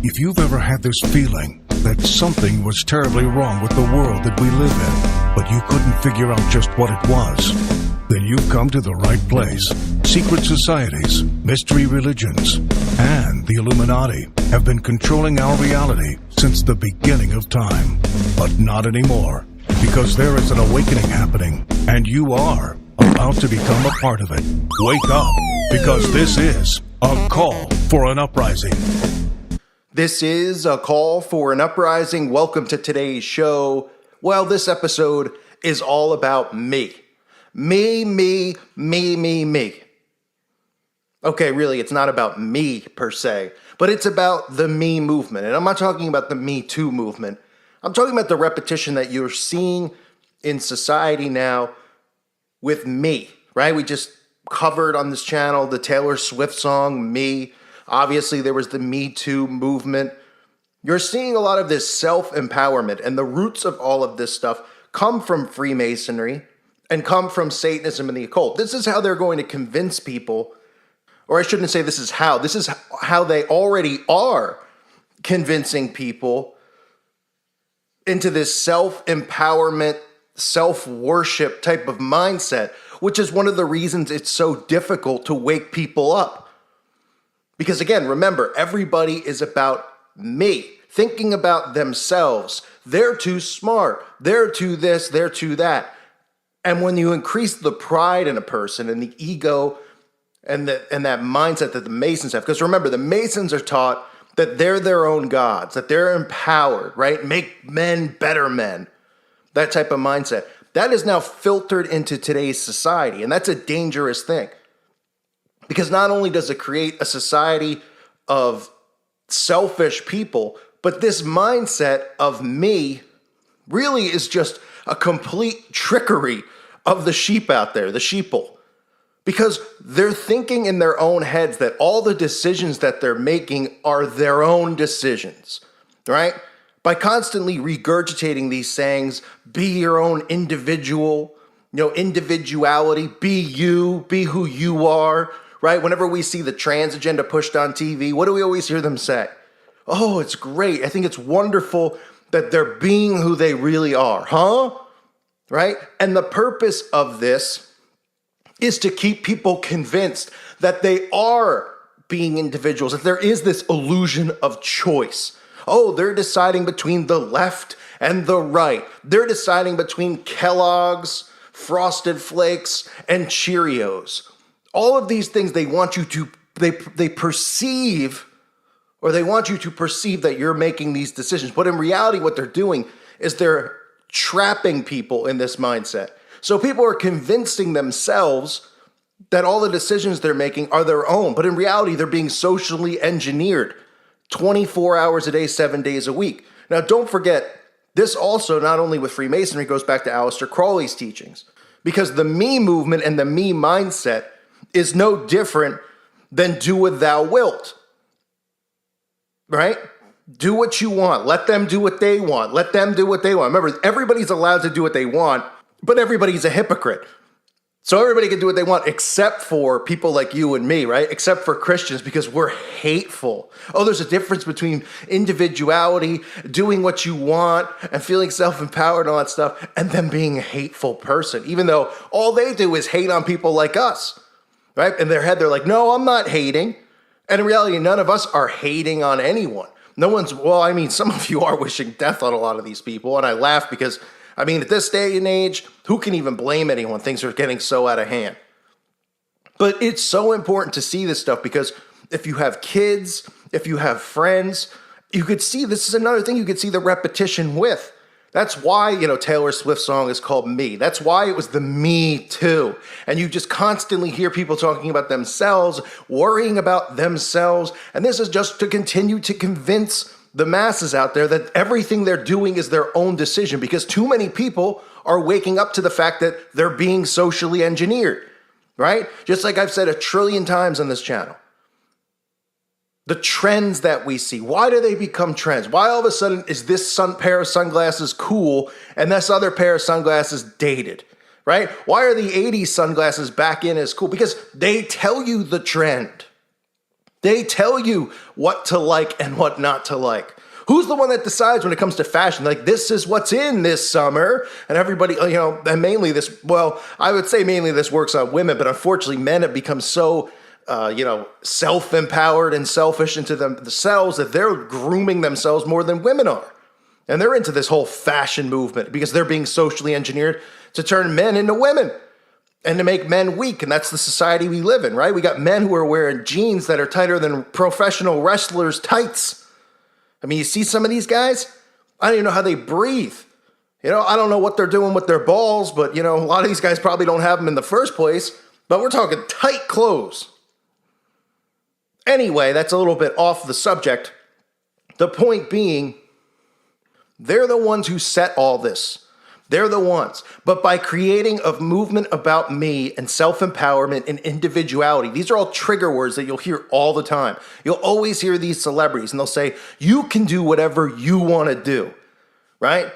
If you've ever had this feeling that something was terribly wrong with the world that we live in, but you couldn't figure out just what it was, then you've come to the right place. Secret societies, mystery religions, and the Illuminati have been controlling our reality since the beginning of time. But not anymore, because there is an awakening happening, and you are about to become a part of it. Wake up, because this is a call for an uprising. This is a call for an uprising. Welcome to today's show. Well, this episode is all about me. Me. Okay, really, it's not about me per se, but it's about the me movement. And I'm not talking about the Me Too movement. I'm talking about the repetition that you're seeing in society now with me, right? We just covered on this channel the Taylor Swift song, Me. Obviously, there was the Me Too movement. You're seeing a lot of this self-empowerment, and the roots of all of this stuff come from Freemasonry and come from Satanism and the occult. This is how they're going to convince people, or I shouldn't say this is how they already are convincing people into this self-empowerment, self-worship type of mindset, which is one of the reasons it's so difficult to wake people up. Because again, remember, everybody is about me, thinking about themselves. They're too smart. They're too this, they're too that. And when you increase the pride in a person and the ego and that mindset that the Masons have, because remember, the Masons are taught that they're their own gods, that they're empowered, right? Make men better men. That type of mindset. That is now filtered into today's society, and that's a dangerous thing. Because not only does it create a society of selfish people, but this mindset of me really is just a complete trickery of the sheep out there, the sheeple. Because they're thinking in their own heads that all the decisions that they're making are their own decisions, right? By constantly regurgitating these sayings, be your own individual, individuality, be you, be who you are, right? Whenever we see the trans agenda pushed on TV, what do we always hear them say? Oh, it's great. I think it's wonderful that they're being who they really are, huh? Right? And the purpose of this is to keep people convinced that they are being individuals, that there is this illusion of choice. Oh, they're deciding between the left and the right. They're deciding between Kellogg's, Frosted Flakes, and Cheerios. All of these things they want you to, they perceive, or they want you to perceive that you're making these decisions. But in reality, what they're doing is they're trapping people in this mindset. So people are convincing themselves that all the decisions they're making are their own. But in reality, they're being socially engineered 24 hours a day, 7 days a week. Now, don't forget, this also, not only with Freemasonry, goes back to Aleister Crowley's teachings. Because the me movement and the me mindset is no different than do what thou wilt, right? Do what you want. Let them do what they want. Let them do what they want. Remember, everybody's allowed to do what they want, but everybody's a hypocrite. So everybody can do what they want except for people like you and me, right? Except for Christians, because we're hateful. Oh, there's a difference between individuality, doing what you want, and feeling self-empowered and all that stuff, and them being a hateful person, even though all they do is hate on people like us, right? In their head, they're like, no, I'm not hating. And in reality, none of us are hating on anyone. No one's, well, I mean, some of you are wishing death on a lot of these people, and I laugh because, I mean, at this day and age, who can even blame anyone? Things are getting so out of hand. But it's so important to see this stuff because if you have kids, if you have friends, you could see, this is another thing you could see the repetition with. That's why, Taylor Swift's song is called Me. That's why it was the Me Too. And you just constantly hear people talking about themselves, worrying about themselves. And this is just to continue to convince the masses out there that everything they're doing is their own decision, because too many people are waking up to the fact that they're being socially engineered, right? Just like I've said a trillion times on this channel. The trends that we see, why do they become trends? Why all of a sudden is this pair of sunglasses cool and this other pair of sunglasses dated, right? Why are the 80s sunglasses back in as cool? Because they tell you the trend. They tell you what to like and what not to like. Who's the one that decides when it comes to fashion? Like, this is what's in this summer. And everybody, and mainly this, well, I would say mainly this works on women, but unfortunately men have become so, self-empowered and selfish into themselves that they're grooming themselves more than women are. And they're into this whole fashion movement because they're being socially engineered to turn men into women and to make men weak. And that's the society we live in, right? We got men who are wearing jeans that are tighter than professional wrestlers' tights. I mean, you see some of these guys, I don't even know how they breathe. I don't know what they're doing with their balls, but, a lot of these guys probably don't have them in the first place. But we're talking tight clothes. Anyway, that's a little bit off the subject. The point being, they're the ones who set all this. They're the ones. But by creating a movement about me and self-empowerment and individuality, these are all trigger words that you'll hear all the time. You'll always hear these celebrities and they'll say, you can do whatever you want to do, right?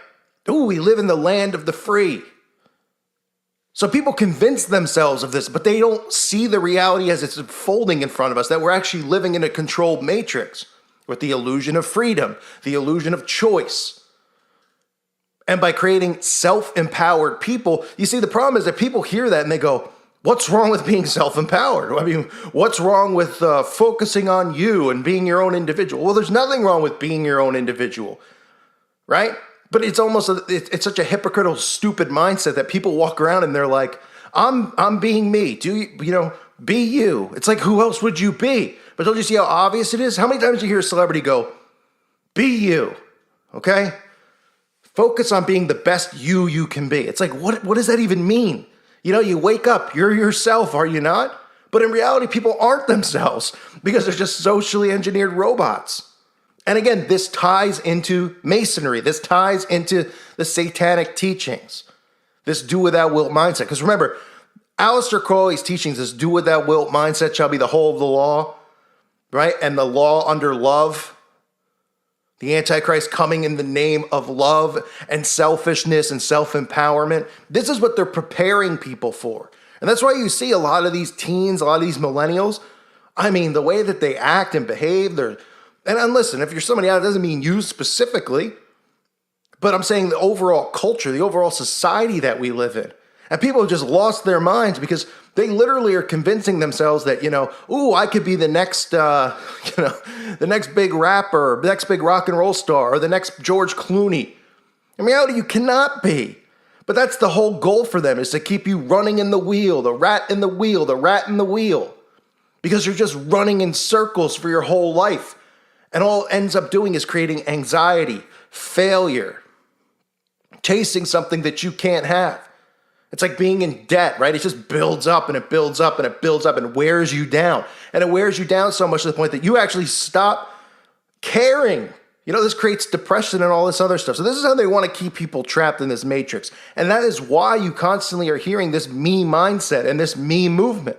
Ooh, we live in the land of the free. So people convince themselves of this, but they don't see the reality as it's unfolding in front of us, that we're actually living in a controlled matrix with the illusion of freedom, the illusion of choice. And by creating self-empowered people, you see, the problem is that people hear that and they go, what's wrong with being self-empowered? I mean, what's wrong with focusing on you and being your own individual? Well, there's nothing wrong with being your own individual, right? But it's almost, it's such a hypocritical, stupid mindset that people walk around and they're like, I'm being me. Be you. It's like, who else would you be? But don't you see how obvious it is? How many times do you hear a celebrity go, be you, okay? Focus on being the best you can be. It's like, what does that even mean? You wake up, you're yourself, are you not? But in reality, people aren't themselves because they're just socially engineered robots. And again, this ties into Masonry. This ties into the satanic teachings, this do without wilt mindset. Because remember, Aleister Crowley's teachings, this do without wilt mindset shall be the whole of the law, right? And the law under love. The Antichrist coming in the name of love and selfishness and self-empowerment. This is what they're preparing people for. And that's why you see a lot of these teens, a lot of these millennials, I mean, the way that they act and behave, and listen, if you're somebody out, it doesn't mean you specifically, but I'm saying the overall culture, the overall society that we live in. And people have just lost their minds because they literally are convincing themselves that, I could be the next, the next big rapper, the next big rock and roll star, or the next George Clooney. In reality, you cannot be. But that's the whole goal for them, is to keep you running in the wheel, the rat in the wheel, the rat in the wheel. Because you're just running in circles for your whole life. And all it ends up doing is creating anxiety, failure, chasing something that you can't have. It's like being in debt, right? It just builds up and it builds up and it builds up and wears you down. And it wears you down so much to the point that you actually stop caring. This creates depression and all this other stuff. So this is how they want to keep people trapped in this matrix. And that is why you constantly are hearing this me mindset and this me movement.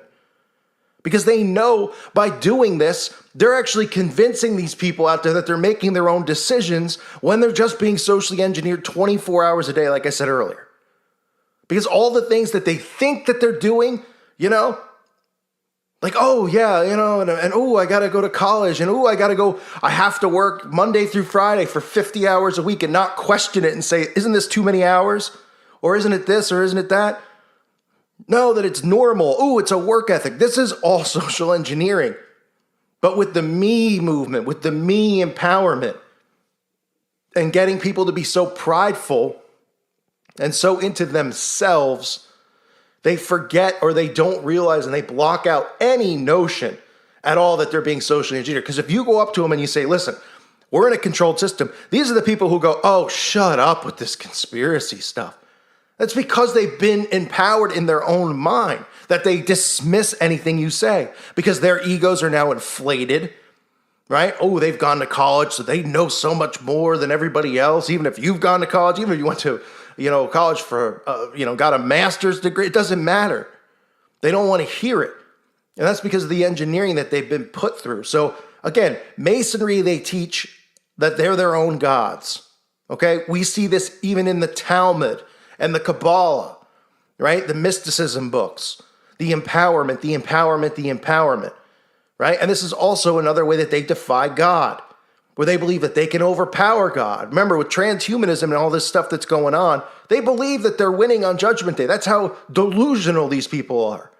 Because they know by doing this, they're actually convincing these people out there that they're making their own decisions when they're just being socially engineered 24 hours a day, like I said earlier. Because all the things that they think that they're doing, like, oh yeah, and oh, I gotta go to college, and oh, I have to work Monday through Friday for 50 hours a week and not question it and say, isn't this too many hours? Or isn't it this, or isn't it that? No, that it's normal. Oh, it's a work ethic. This is all social engineering. But with the me movement, with the me empowerment, and getting people to be so prideful and so into themselves, they forget or they don't realize and they block out any notion at all that they're being socially engineered. Because if you go up to them and you say, listen, we're in a controlled system, these are the people who go, oh, shut up with this conspiracy stuff. That's because they've been empowered in their own mind, that they dismiss anything you say because their egos are now inflated, right? Oh, they've gone to college, so they know so much more than everybody else. Even if you've gone to college, even if you went to college for, got a master's degree, it doesn't matter. They don't want to hear it. And that's because of the engineering that they've been put through. So again, Masonry, they teach that they're their own gods. Okay. We see this even in the Talmud and the Kabbalah, right? The mysticism books, the empowerment. right? And this is also another way that they defy God, where they believe that they can overpower God. Remember, with transhumanism and all this stuff that's going on, they believe that they're winning on Judgment Day. That's how delusional these people are.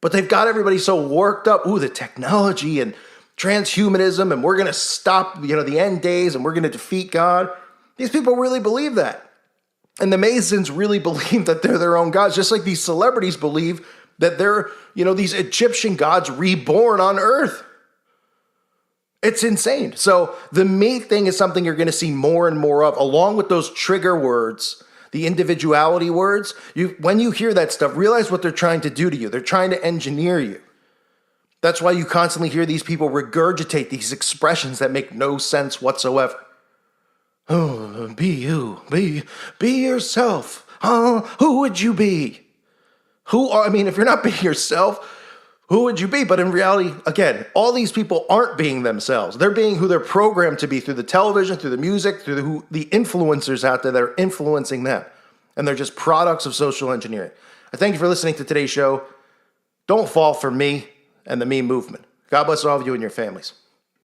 But they've got everybody so worked up. Ooh, the technology and transhumanism, and we're going to stop, the end days, and we're going to defeat God. These people really believe that. And the Masons really believe that they're their own gods, just like these celebrities believe that they're, these Egyptian gods reborn on earth. It's insane. So the me thing is something you're going to see more and more of, along with those trigger words, the individuality words. When you hear that stuff, realize what they're trying to do to you. They're trying to engineer you. That's why you constantly hear these people regurgitate these expressions that make no sense whatsoever. Oh, be you. Be yourself. Who would you be? If you're not being yourself, who would you be? But in reality, again, all these people aren't being themselves. They're being who they're programmed to be through the television, through the music, through the influencers out there that are influencing them. And they're just products of social engineering. I thank you for listening to today's show. Don't fall for me and the me movement. God bless all of you and your families.